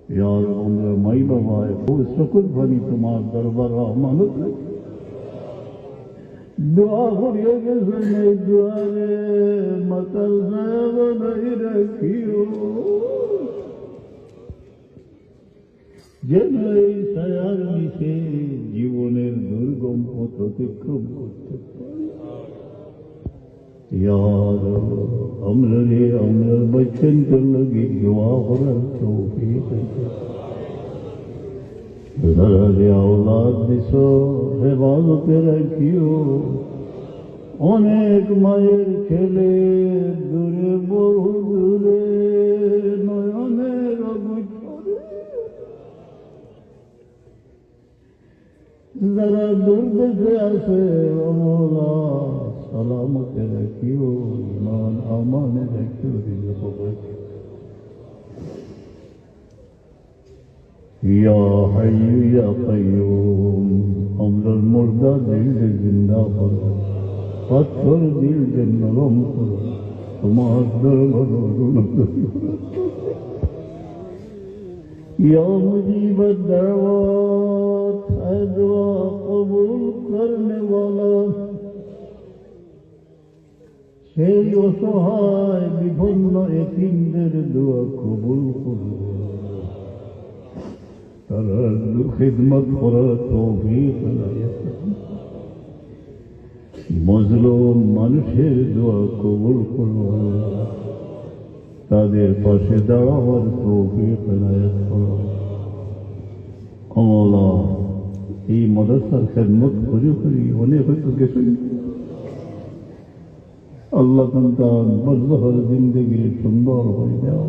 यार उम्र माई बाबा है वो सुकुन भरी तुम्हार दरबार अमानत रखे दुआ करिए कि सुने दुआरे मकर साहब नहीं रखियो যেন এই ছায়ার নিচে জীবনের দুর্গম পথ অতিক্রম করতে পারি यार আমরা बच्चन के लगी दुआ করার তৌফিক যারা औलाद দিছো হেফাজতে রাখিও অনেক মায়ের ছেলে দূরে বহু দূরে নয়নের অগোচরে যারা দূর দেশে আছে ও মওলা सलामत रखियो ईमान अमान रखियो रिज़्क़ बख्शियो या हय्यु या क़य्यूम अमरुल मुर्दा दिल से जिंदा करो पत्थर दिल से नरम करो तुम्हार दरबार या मुजीब दअवात है दुआ कबूल करने वाला সেই অসহায় বিপন্ন এতিমদের দোয়া কবুল করো তারা খিদমত করার তৌফিক এনায়েত মজলুম মানুষের দোয়া কবুল করো তাদের পাশে দাঁড়াবার তৌফিক এনায়েত করো আল্লাহ এই মাদ্রাসার খিদমত করে করি অনেক হয়তো গেছে अल्लाह संतान बरज़हर जिंदगी सुंदर हो जाओ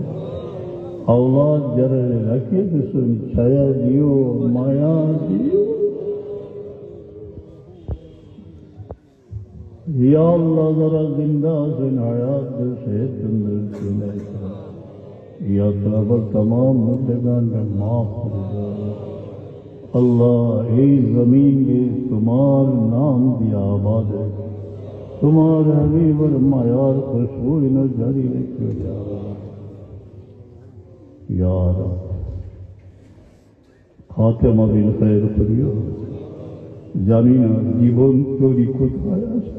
औलाद जरा रखे तो सुन छाया दियो माया दियो या अल्लाह जरा जिंदा सुन हयात से तंदुरुस्त सुनाई यात्रा पर तमाम मुद्देगान में माफ कर दो अल्लाह ए जमीन में तुम्हार नाम दिया आबाद है तुम्हारे हबीब और मायार खुशबू न जारी रखियो यार खातिमा बिल खैर करियो जानी ना जीवन चोरी कोथाय आछे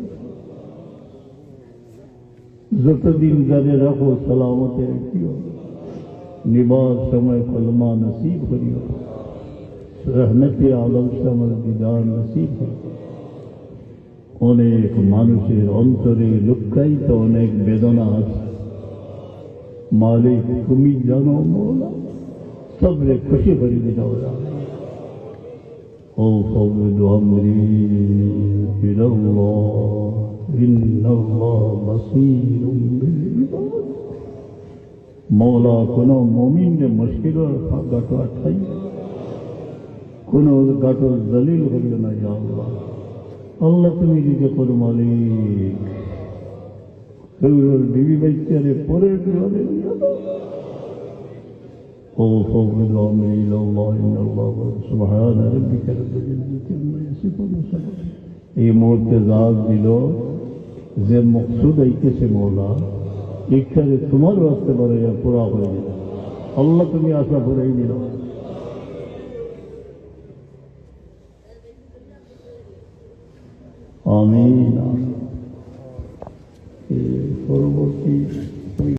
যতদিন जाने रखो सलामते रखियो निबास समय कलमा नसीब करियो रहमत आलम समर दीदार नसीब करियो অনেক মানুষের অন্তরে লুকায়িত অনেক বেদনা আছে মালিক তুমি জানো মওলা সবরে খুশি করে দাও ও ফাওয়াদু আমরি ইলাল্লাহ ইন্নাল্লাহ বাসীরুম বিল ইবাদ মওলা কোন মুমিনের মুশকিলের গাটো আঠাই কোন গাটো জলিল করিও না ইয়া আল্লাহ अल्लाह तुम्हें लीजिए करो मालिक कौर बीवी बच्चे पूरे वाले ओ फौज अमरी इल्लल्लाह इन्नल्लाह सुबहान रब्बिका रब्बिल इज्जति अम्मा यसिफून এই মুহূর্তে জাগ দিল যে মকসুদ আইতেছে মওলা ইচ্ছারে তোমার রাস্তে বলে পুরা হয়ে দিল আল্লাহ তুমি আশা করেই দিল आमीन। परवर्ती